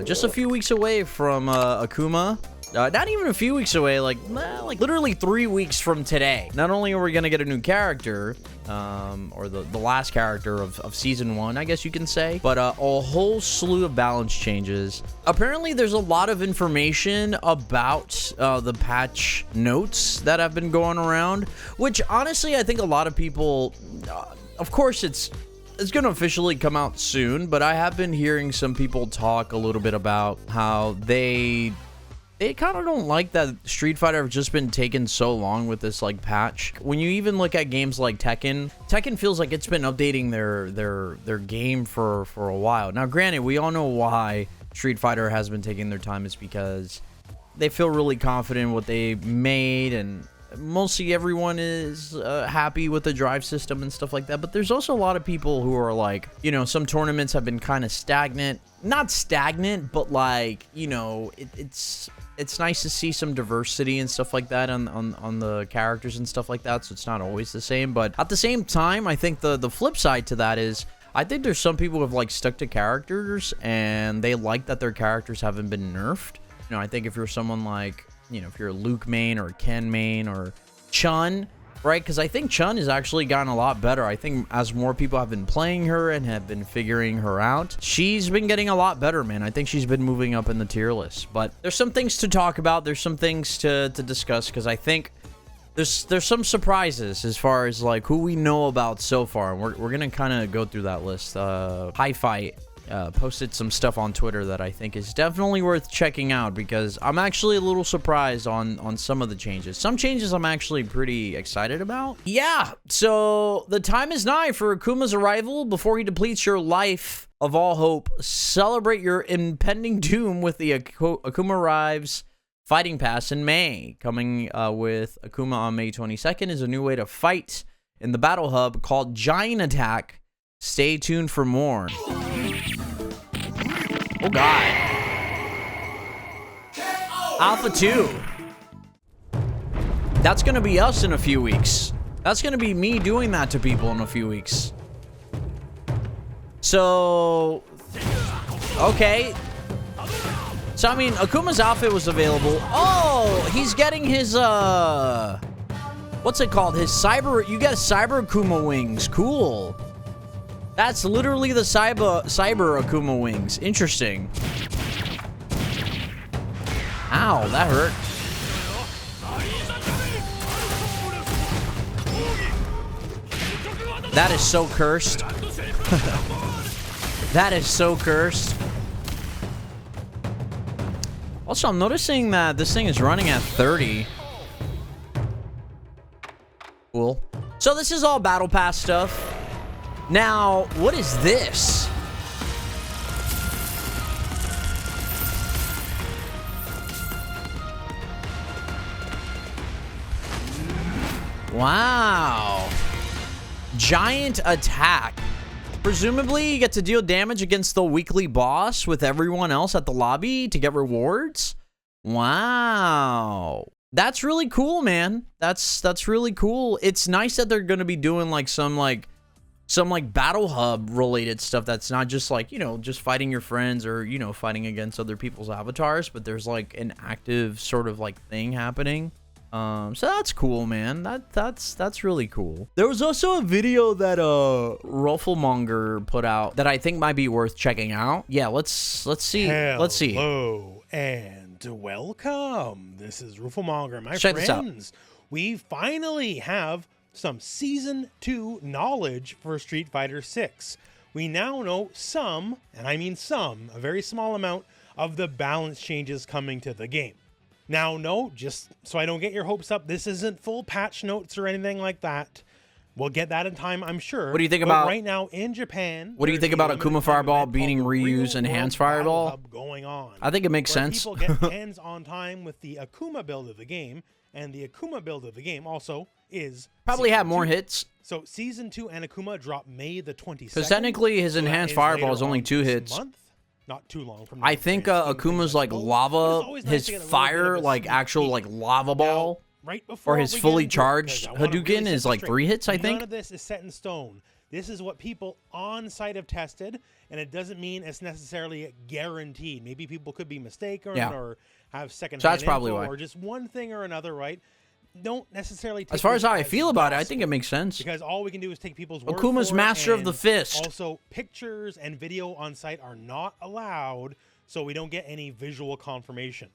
just a few weeks away from Akuma. Not even a few weeks away, like literally 3 weeks from today. Not only are we gonna get a new character, or the last character of season 1, I guess you can say, but a whole slew of balance changes. Apparently, there's a lot of information about the patch notes that have been going around, which honestly, I think a lot of people, of course, it's going to officially come out soon, but I have been hearing some people talk a little bit about how they kind of don't like that Street Fighter have just been taking so long with this like patch. When you even look at games like Tekken feels like it's been updating their game for a while. Now, granted, we all know why Street Fighter has been taking their time. It's because they feel really confident in what they made, and mostly everyone is happy with the drive system and stuff like that. But there's also a lot of people who are like, you know, some tournaments have been kind of stagnant. Not stagnant, but like, you know, it's nice to see some diversity and stuff like that on the characters and stuff like that, so it's not always the same. But at the same time, I think the flip side to that is, I think there's some people who have like stuck to characters and they like that their characters haven't been nerfed. You know, I think if you're someone like, you know, if you're a Luke main or a Ken main or Chun, right? Because I think Chun has actually gotten a lot better. I think as more people have been playing her and have been figuring her out, she's been getting a lot better, man. I think she's been moving up in the tier list. But there's some things to talk about. There's some things to discuss, because I think there's some surprises as far as like who we know about so far. And we're going to kind of go through that list. Hi-Fi posted some stuff on Twitter that I think is definitely worth checking out, because I'm actually a little surprised on some of the changes. Some changes I'm actually pretty excited about. Yeah, so the time is nigh for Akuma's arrival. Before he depletes your life of all hope, celebrate your impending doom with the Akuma Arrives Fighting Pass in May. Coming with Akuma on May 22nd is a new way to fight in the Battle Hub called Giant Attack. Stay tuned for more. Oh god. Alpha 2. That's gonna be us in a few weeks. That's gonna be me doing that to people in a few weeks. So, okay. So I mean, Akuma's outfit was available. Oh, he's getting his what's it called? His cyber. You got Cyber Akuma wings. Cool. That's literally the cyber Akuma wings. Interesting. Ow, that hurt. That is so cursed. That is so cursed. Also, I'm noticing that this thing is running at 30. Cool. So this is all Battle Pass stuff. Now, what is this? Wow. Giant Attack. Presumably, you get to deal damage against the weekly boss with everyone else at the lobby to get rewards. Wow. That's really cool, man. That's really cool. It's nice that they're going to be doing like some Battle Hub related stuff that's not just like, you know, just fighting your friends or, you know, fighting against other people's avatars, but there's like an active sort of like thing happening. So that's cool, man. That's really cool. There was also a video that Rufflemonger put out that I think might be worth checking out. Yeah, let's see. Let's see. Hello and welcome. This is Rufflemonger, my Check this out. friends. We finally have some Season 2 knowledge for Street Fighter 6. We now know some, and I mean some, a very small amount of the balance changes coming to the game. Now, no, just so I don't get your hopes up, this isn't full patch notes or anything like that. We'll get that in time, I'm sure. What do you think But about right now in Japan? What do you think about Akuma Fireball beating Ryu's Enhanced Fireball? Going on. I think it makes where sense. People get hands on time with the Akuma build of the game, and the Akuma build of the game also is Probably have Season more 2. hits. So Season 2 and Akuma drop May the 22nd. Because technically his Enhanced Fireball is only 2 hits. Month? Not too long from I think Akuma's like lava, his fire, like actual like lava ball, right before or his we fully get into it, charged 'cause I wanna Hadouken really set is this like straight. 3 hits, I think. None of this is set in stone. This is what people on site have tested, and it doesn't mean it's necessarily guaranteed. Maybe people could be mistaken or have second So that's probably why. or just one thing or another, right? Don't necessarily take As far this as how I feel about it, I think it gospel, makes sense. because all we can do is take people's word Akuma's for it, master of and the fist. Also, pictures and video on site are not allowed, so we don't get any visual confirmation.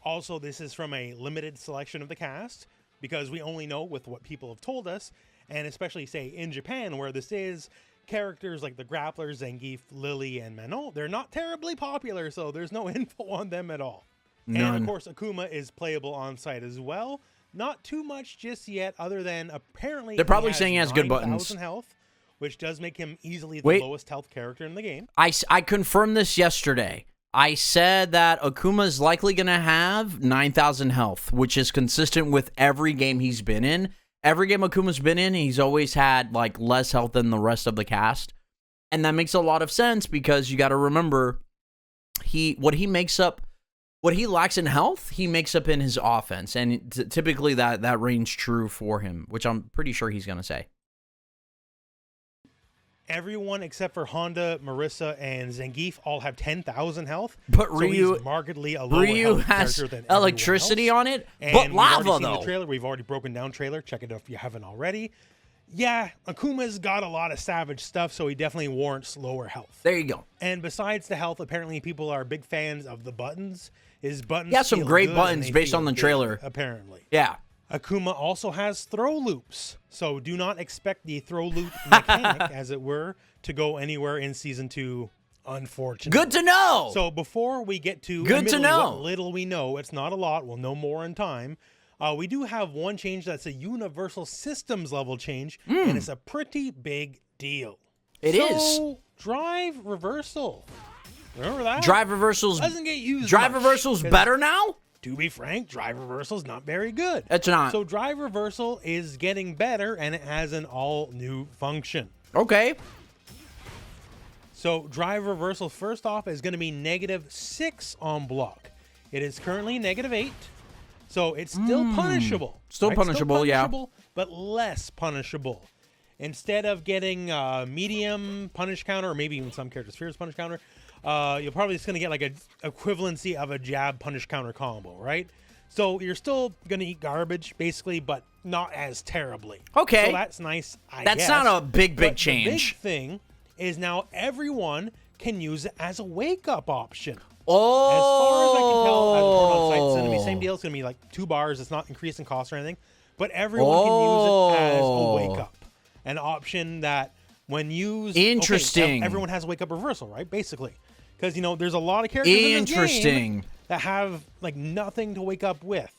Also, this is from a limited selection of the cast, because we only know with what people have told us, and especially, say, in Japan, where this is, characters like the Grapplers, Zangief, Lily, and Manon, they're not terribly popular, so there's no info on them at all. None. And, of course, Akuma is playable on site as well. Not too much just yet, other than apparently They're probably saying he has good buttons. 9,000 health, which does make him easily the Wait. lowest health character in the game. I confirmed this yesterday. I said that Akuma is likely going to have 9,000 health, which is consistent with every game he's been in. Every game Akuma's been in, he's always had like less health than the rest of the cast. And that makes a lot of sense because you got to remember what he lacks in health, he makes up in his offense. And typically that reigns true for him, which I'm pretty sure he's going to say. Everyone except for Honda, Marissa, and Zangief all have 10,000 health. But so Ryu, he's markedly a lower Ryu health has character than electricity everyone else. on it, And but we've lava already seen though. the trailer. We've already broken down trailer. Check it out if you haven't already. Yeah, Akuma's got a lot of savage stuff, so he definitely warrants lower health. There you go. And besides the health, apparently people are big fans of the buttons. His buttons He has some feel great good buttons and they based feel on the good, trailer. apparently. Yeah. Akuma also has throw loops, so do not expect the throw loop mechanic, as it were, to go anywhere in Season 2, unfortunately. Good to know. So before we get to Good to admittedly know. what little we know, it's not a lot, we'll know more in time, we do have one change that's a universal systems level change, and it's a pretty big deal. It is. Drive reversal. Remember that? Drive reversals. Doesn't get used Drive much, reversals 'cause better now? to be frank, drive reversal is not very good. It's not. So drive reversal is getting better, and it has an all-new function. Okay. So drive reversal, first off, is going to be -6 on block. It is currently -8, so it's still punishable. Still punishable, yeah. But less punishable. Instead of getting medium punish counter, or maybe even some characters' fierce punish counter, you're probably just going to get like a equivalency of a jab punish counter combo, right? So you're still going to eat garbage, basically, but not as terribly. Okay. So that's nice, I That's guess. not a big But change. The big thing is now everyone can use it as a wake-up option. Oh. As far as I can tell, as a on site, it's going to be the same deal. It's going to be like 2 bars. It's not increasing cost or anything. But everyone can use it as a wake-up. An option that when used... Interesting. Okay, everyone has a wake-up reversal, right? Basically. Because, you know, there's a lot of characters in this game that have, like, nothing to wake up with.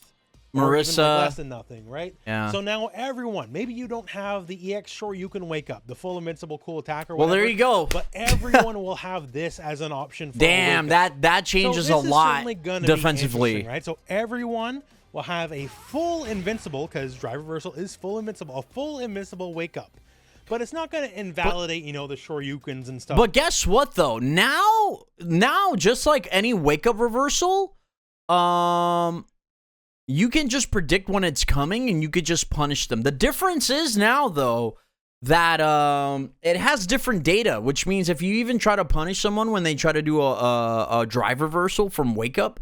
Or even, Marissa. like, less than nothing, right? Yeah. So now everyone, maybe you don't have the EX Sure you can wake up, the full invincible cool attack or Well, whatever. there you go. But everyone will have this as an option for Damn, a wake-up. that changes So a this is lot certainly gonna be defensively. interesting, right? So everyone will have a full invincible, because drive reversal is full invincible, a full invincible wake up. But it's not going to invalidate, you know, the Shoryukens and stuff. But guess what though? Now just like any wake up reversal, you can just predict when it's coming and you could just punish them. The difference is now though that it has different data, which means if you even try to punish someone when they try to do a drive reversal from wake up,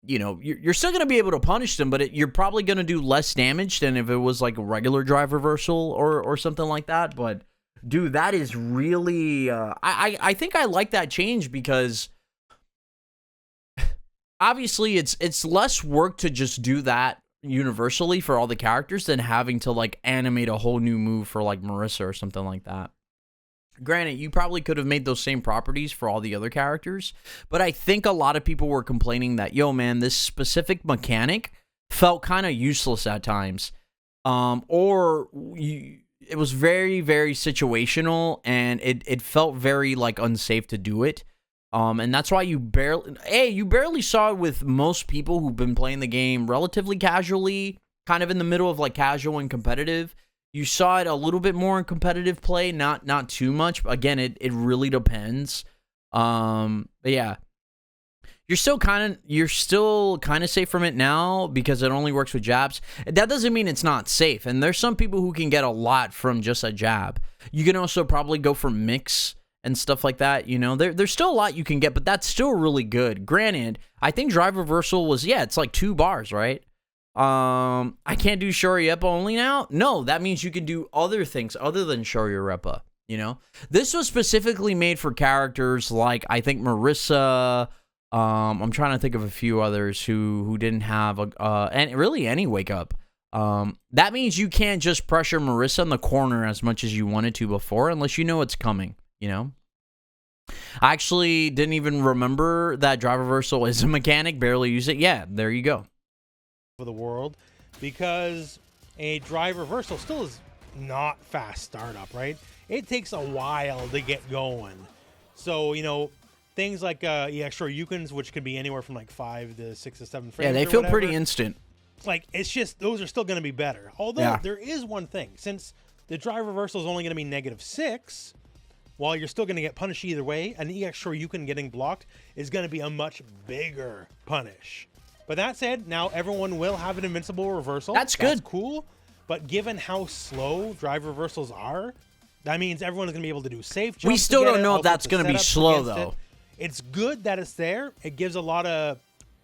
you know, you're still going to be able to punish them, but you're probably going to do less damage than if it was like a regular drive reversal or something like that. But dude, that is really I think I like that change because obviously it's less work to just do that universally for all the characters than having to like animate a whole new move for like Marissa or something like that. Granted, you probably could have made those same properties for all the other characters, but I think a lot of people were complaining that, yo, man, this specific mechanic felt kind of useless at times. It was very, very situational, and it felt very, like, unsafe to do it. And that's why you barely saw it with most people who've been playing the game relatively casually, kind of in the middle of, like, casual and competitive. You saw it a little bit more in competitive play, not too much. Again, it really depends. But yeah. you're still kind of safe from it now because it only works with jabs. That doesn't mean it's not safe. And there's some people who can get a lot from just a jab. You can also probably go for mix and stuff like that. You know, there's still a lot you can get, but that's still really good. Granted, I think drive reversal was, yeah, it's like 2 bars, right? I can't do Shoryupa only now. No, that means you can do other things other than Shoryupa. You know, this was specifically made for characters like, I think, Marissa. I'm trying to think of a few others who didn't have and really any wake up. That means you can't just pressure Marissa in the corner as much as you wanted to before, unless you know it's coming. You know, I actually didn't even remember that drive reversal is a mechanic. Barely use it. Yeah, there you go. For the world, because a drive reversal still is not fast startup, right? It takes a while to get going. So, you know, things like EX Shoryukens, which could be anywhere from like 5 to 6 to 7 frames. Yeah, they feel pretty instant. Like, it's just, those are still going to be better. Although there is one thing, since the drive reversal is only going to be -6, while you're still going to get punished either way, an EX Shoryuken getting blocked is going to be a much bigger punish. But that said, now everyone will have an invincible reversal. That's good. That's cool. But given how slow drive reversals are, that means everyone is going to be able to do safe jumps. We still don't know if that's going to be slow, though. It's good that it's there. It gives a lot of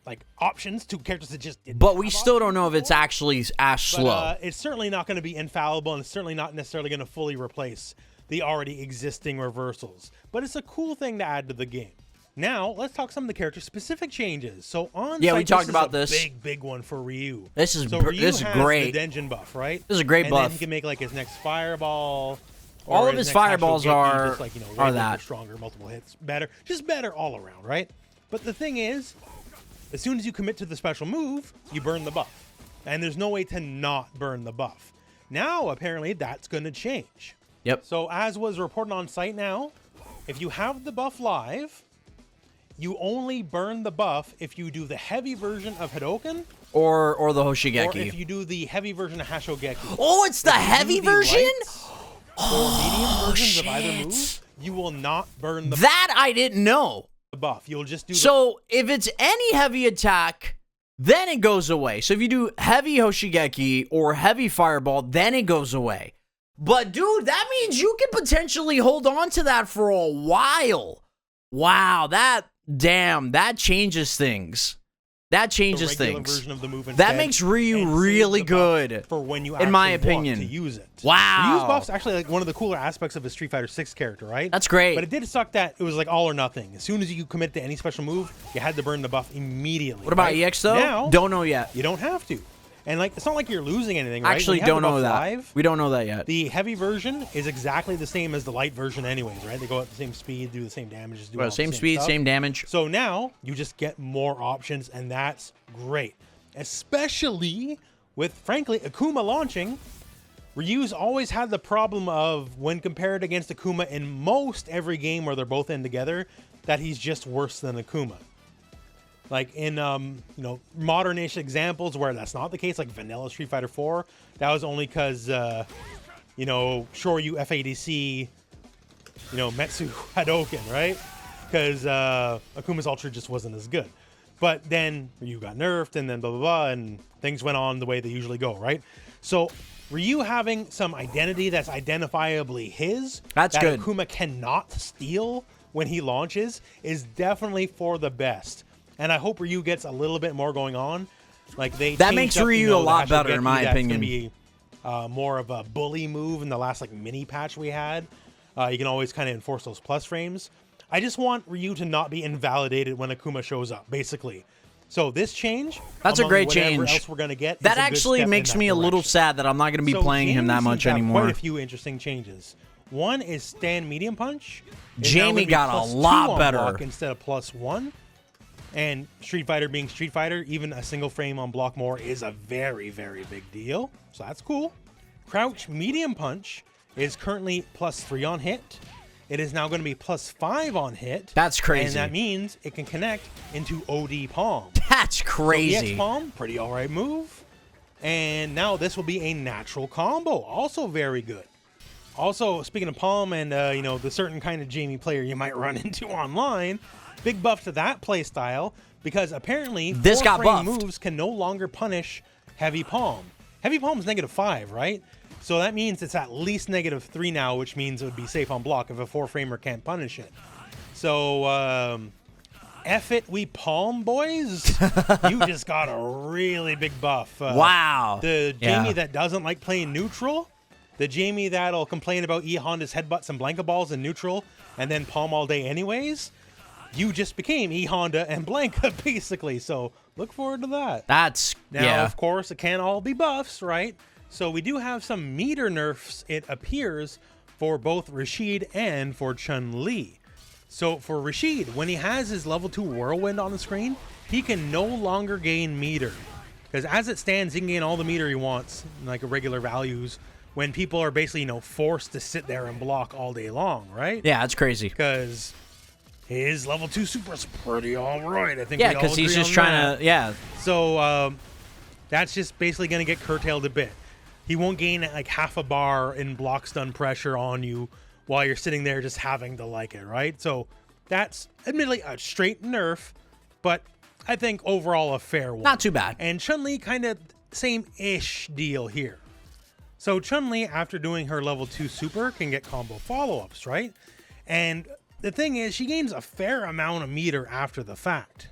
like options to characters that just didn't. But we still don't know if it's actually as slow. It's certainly not going to be infallible, and it's certainly not necessarily going to fully replace the already existing reversals. But it's a cool thing to add to the game. Now, let's talk some of the character-specific changes. So on we talked about this. Big one for Ryu. This is Ryu this is has great. The Denjin buff, right? This is a great buff. And then he can make like his next fireball. All of his fireballs are just like, you know, are that stronger, multiple hits, better, just better all around, right? But the thing is, as soon as you commit to the special move, you burn the buff, and there's no way to not burn the buff. Now, apparently, that's going to change. Yep. So as was reported on site now, if you have the buff live, you only burn the buff if you do the heavy version of Hadoken or the Hoshigeki. Or if you do the heavy version of Hashogeki. Oh, it's the heavy version? Or medium versions of either move, you will not burn the That I didn't know. buff. You'll just do So if it's any heavy attack, then it goes away. So if you do heavy Hoshigeki or heavy fireball, then it goes away. But dude, that means you can potentially hold on to that for a while. Wow, that changes things. That changes things. Version of the move that makes Ryu really good, for when you in my opinion. Want to use it. Wow. Ryu's buff's actually like one of the cooler aspects of a Street Fighter 6 character, right? That's great. But it did suck that it was like all or nothing. As soon as you commit to any special move, you had to burn the buff immediately. What about EX though? Now, don't know yet. You don't have to. And like, it's not like you're losing anything, right? Actually, don't know that. Live, we don't know that yet. The heavy version is exactly the same as the light version anyways, right? They go at the same speed, do the same damage, just do all same the speed, stuff. same damage. So now you just get more options, and that's great. Especially with, frankly, Akuma launching. Ryu's always had the problem of, when compared against Akuma in most every game where they're both in together, that he's just worse than Akuma. Like in, you know, modern-ish examples where that's not the case, like vanilla Street Fighter 4, that was only because, you know, Shoryu FADC, you know, Metsu Hadoken, right? Because Akuma's Ultra just wasn't as good. But then Ryu got nerfed, and then blah, blah, blah, and things went on the way they usually go, right? So Ryu having some identity that's identifiably his, that's good. Akuma cannot steal when he launches, is definitely for the best. And I hope Ryu gets a little bit more going on. Like that makes Ryu a lot better, in my opinion. Be more of a bully move in the last like mini patch we had. You can always kind of enforce those plus frames. I just want Ryu to not be invalidated when Akuma shows up, basically. So this change, that's a great change. Else we're gonna get that actually makes me a little sad that I'm not going to be playing him that much anymore. Quite a few interesting changes. One is stand medium punch. Jamie got a lot better instead of +1. And Street Fighter being Street Fighter, even a single frame on block more is a very, very big deal. So that's cool. Crouch medium punch is currently +3 on hit. It is now going to be +5 on hit. That's crazy. And that means it can connect into OD Palm. That's crazy. So EX Palm, pretty all right move. And now this will be a natural combo. Also very good. Also, speaking of Palm and, you know, the certain kind of Jamie player you might run into online, big buff to that playstyle because apparently This got four-frame buffed. moves can no longer punish Heavy Palm. Heavy Palm is -5, right? So that means it's at least -3 now, which means it would be safe on block if a 4-framer can't punish it. So, F it, we Palm boys. You just got a really big buff. Wow. The Yeah. Jamie that doesn't like playing neutral, the Jamie that'll complain about E Honda's headbutts and Blanka balls in neutral, and then Palm all day anyways, you just became E Honda and Blanka basically. So look forward to that. That's Now, of course, it can't all be buffs, right? So we do have some meter nerfs, it appears, for both Rashid and for Chun-Li. So for Rashid, when he has his level 2 Whirlwind on the screen, he can no longer gain meter. Because as it stands, he can gain all the meter he wants, like regular values, when people are basically, forced to sit there and block all day long, right? Yeah, that's crazy. Because his level 2 super is pretty all right. I think Yeah, we all because he's agree just on trying that. to. Yeah. So that's just basically going to get curtailed a bit. He won't gain like half a bar in block stun pressure on you while you're sitting there just having to like it, right? So that's admittedly a straight nerf, but I think overall a fair one. Not too bad. And Chun-Li kind of same-ish deal here. So Chun-Li, after doing her level 2 super, can get combo follow-ups, right? And the thing is, she gains a fair amount of meter after the fact.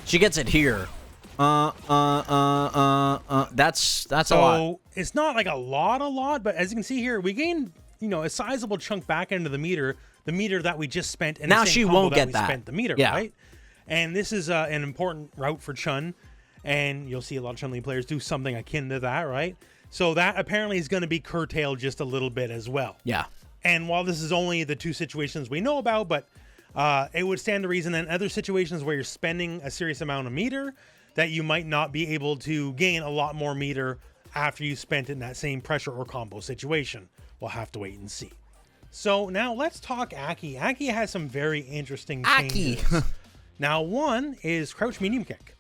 She gets it here. That's a lot. So it's not like a lot, but as you can see here, we gain, a sizable chunk back into the meter that we just spent. In Now the same she combo won't get we that. Spent the meter, Yeah. right? And this is an important route for Chun, and you'll see a lot of Chun-Li players do something akin to that, right? So that apparently is going to be curtailed just a little bit as well. Yeah. And while this is only the two situations we know about, but it would stand to reason in other situations where you're spending a serious amount of meter that you might not be able to gain a lot more meter after you spent it in that same pressure or combo situation. We'll have to wait and see. So now let's talk Aki. Aki has some very interesting Aki. changes. Now one is crouch medium kick.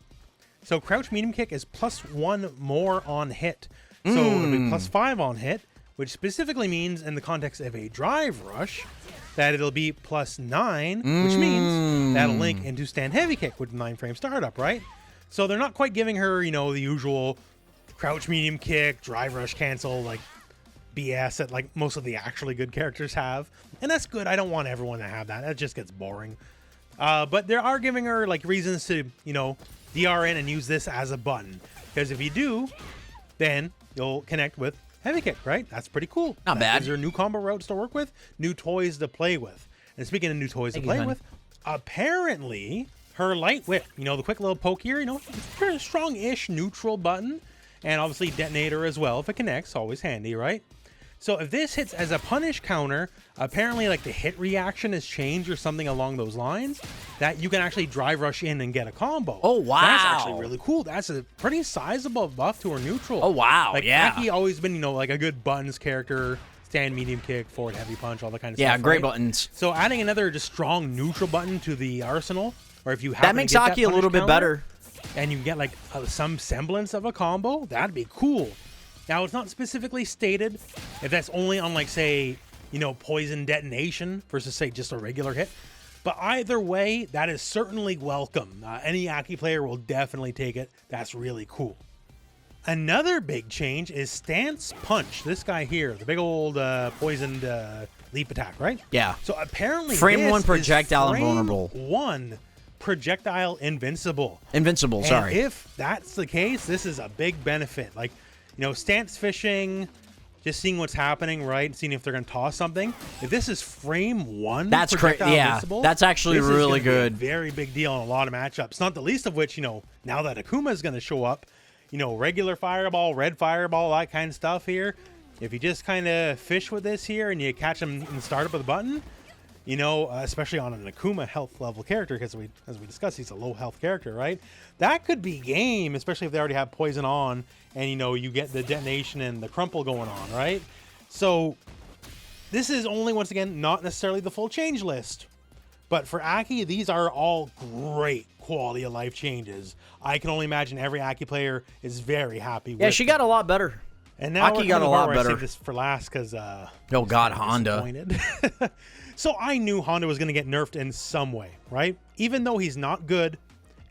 So crouch medium kick is +1 more on hit. So it'll be +5 on hit, which specifically means in the context of a drive rush that it'll be +9, which means that'll link into stand heavy kick with 9-frame startup, right? So they're not quite giving her, the usual crouch medium kick, drive rush cancel, like BS that like most of the actually good characters have. And that's good. I don't want everyone to have that. That just gets boring. But they are giving her like reasons to, DR in and use this as a button. Because if you do, then you'll connect with heavy kick, right? That's pretty cool. Not bad. Gives her new combo routes to work with, new toys to play with. And speaking of new toys to play with, apparently her light whip, the quick little poke here, it's a very strong-ish neutral button. And obviously detonator as well. If it connects, always handy, right? So if this hits as a punish counter, apparently like the hit reaction has changed or something along those lines, that you can actually drive rush in and get a combo. Oh, wow. That's actually really cool. That's a pretty sizable buff to her neutral. Oh, wow. Like Yeah. Aki always been, like a good buttons character, stand medium kick, forward heavy punch, all that kind of Yeah, stuff. great right? buttons. So adding another just strong neutral button to the arsenal, or if you have That makes Aki a little bit better. and you get like some semblance of a combo, that'd be cool. Now, it's not specifically stated if that's only on, like, say, poison detonation versus, say, just a regular hit. But either way, that is certainly welcome. Any Aki player will definitely take it. That's really cool. Another big change is Stance Punch. This guy here, the big old poisoned leap attack, right? Yeah. So apparently Frame this 1 is projectile frame invulnerable. 1 projectile invincible. Invincible, And sorry. if that's the case, this is a big benefit. Like, stance fishing, just seeing what's happening, right? Seeing if they're going to toss something. If this is frame 1, That's projectile yeah, invincible, that's actually this is really gonna be a good. very big deal in a lot of matchups. Not the least of which, now that Akuma is going to show up, regular fireball, red fireball, that kind of stuff here. If you just kind of fish with this here and you catch them in the startup of the button, especially on an Akuma health level character, because as we discussed, he's a low health character, right? That could be game, especially if they already have poison on and, you get the detonation and the crumple going on, right? So this is only, once again, not necessarily the full change list. But for Aki, these are all great quality of life changes. I can only imagine every Aki player is very happy with Yeah, she got a lot better. And now Aki we're got a lot better. I saved this for last because Oh God, Honda. So I knew Honda was going to get nerfed in some way, right? Even though he's not good,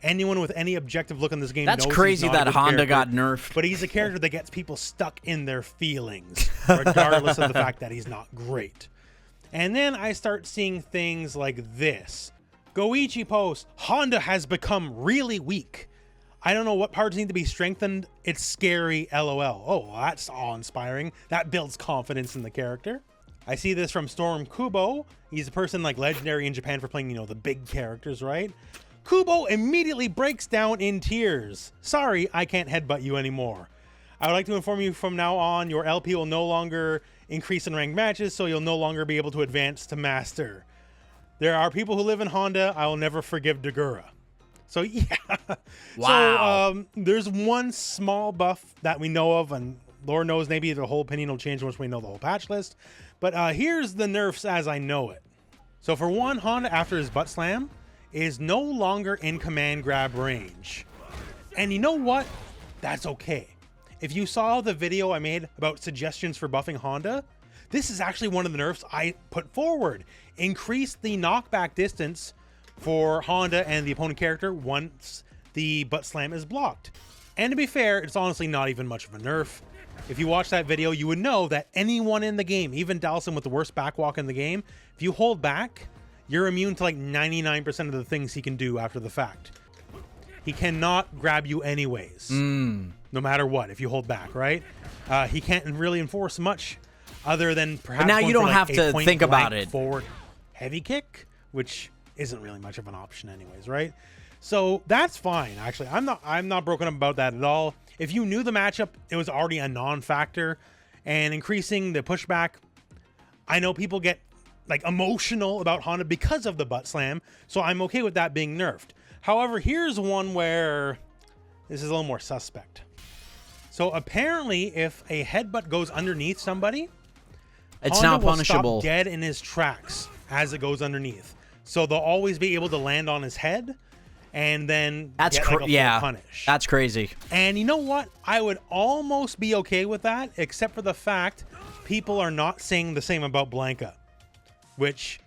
anyone with any objective look on this game That's knows crazy he's not a that good Honda character, got nerfed. but he's a character that gets people stuck in their feelings, regardless of the fact that he's not great. And then I start seeing things like this. Goichi post, Honda has become really weak. I don't know what parts need to be strengthened. It's scary, LOL. Oh, well, that's awe-inspiring. That builds confidence in the character. I see this from Storm Kubo. He's a person like legendary in Japan for playing, the big characters, right? Kubo immediately breaks down in tears. Sorry, I can't headbutt you anymore. I would like to inform you from now on, your LP will no longer increase in ranked matches, so you'll no longer be able to advance to Master. There are people who live in Honda. I will never forgive Dagura. So yeah. Wow. So there's one small buff that we know of, and Lord knows maybe the whole opinion will change once we know the whole patch list. But here's the nerfs as I know it. So for one, Honda after his butt slam is no longer in command grab range. And you know what? That's okay. If you saw the video I made about suggestions for buffing Honda, this is actually one of the nerfs I put forward. Increase the knockback distance for Honda and the opponent character once the butt slam is blocked. And to be fair, it's honestly not even much of a nerf. If you watch that video, you would know that anyone in the game, even Dhalsim with the worst backwalk in the game, if you hold back, you're immune to like 99% of the things he can do after the fact. He cannot grab you anyways, no matter what, if you hold back, right? He can't really enforce much other than perhaps But now you don't have to think about it. Forward heavy kick, which isn't really much of an option anyways, right? So that's fine, actually. I'm not broken up about that at all. If you knew the matchup, it was already a non-factor, and increasing the pushback, I know people get like emotional about Honda because of the butt slam, so I'm okay with that being nerfed. However, here's one where this is a little more suspect. So apparently, if a headbutt goes underneath somebody, It's Honda not will punishable. stop dead in his tracks as it goes underneath. So they'll always be able to land on his head and then That's get like a full yeah. punish. That's crazy. And you know what? I would almost be okay with that, except for the fact people are not saying the same about Blanka, which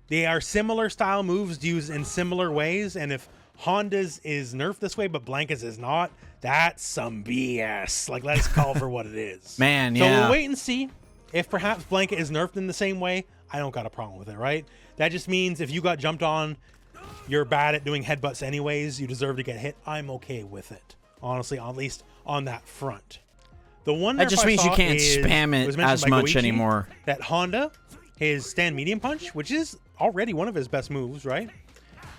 they are similar style moves used in similar ways. And if Honda's is nerfed this way, but Blanka's is not, that's some BS. Like, let's call for what it is. Man, So yeah. we'll wait and see. If perhaps Blanka is nerfed in the same way, I don't got a problem with it, right? That just means if you got jumped on, you're bad at doing headbutts anyways, you deserve to get hit. I'm okay with it, honestly, at least on that front. The one That nerf just I means you saw can't is- spam it was mentioned as by much Goichi, anymore. That Honda, his stand medium punch, which is already one of his best moves, right?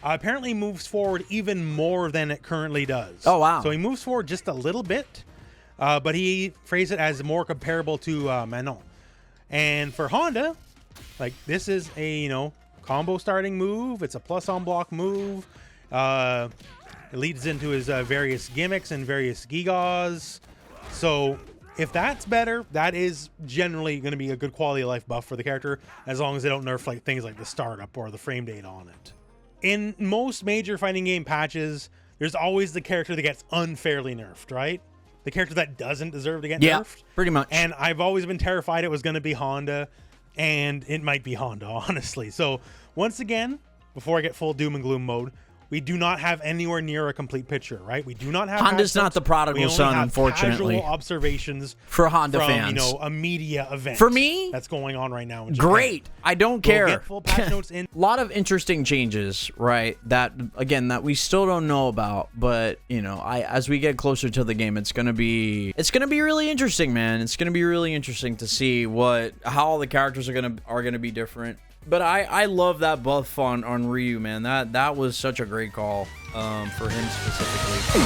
Apparently moves forward even more than it currently does. Oh, wow. So he moves forward just a little bit, but he phrased it as more comparable to Manon. And for Honda, like, this is a, combo starting move. It's a plus on block move. It leads into his various gimmicks and various gigas. So if that's better, that is generally going to be a good quality of life buff for the character, as long as they don't nerf like things like the startup or the frame date on it. In most major fighting game patches, there's always the character that gets unfairly nerfed, right? The character that doesn't deserve to get Yeah, nerfed. pretty much. And I've always been terrified it was going to be Honda, and it might be Honda, honestly. So once again, before I get full doom and gloom mode, we do not have anywhere near a complete picture, right? We do not have Honda's patch not the notes. prodigal We only son, have unfortunately. casual observations For Honda from, fans. a media event. For me, that's going on right now in Japan. Great. I don't We'll care. get full patch notes in. A lot of interesting changes, right? That again, that we still don't know about, but as we get closer to the game, it's gonna be really interesting, man. It's gonna be really interesting to see how all the characters are gonna be different. But I love that buff on Ryu, man. That was such a great call for him specifically.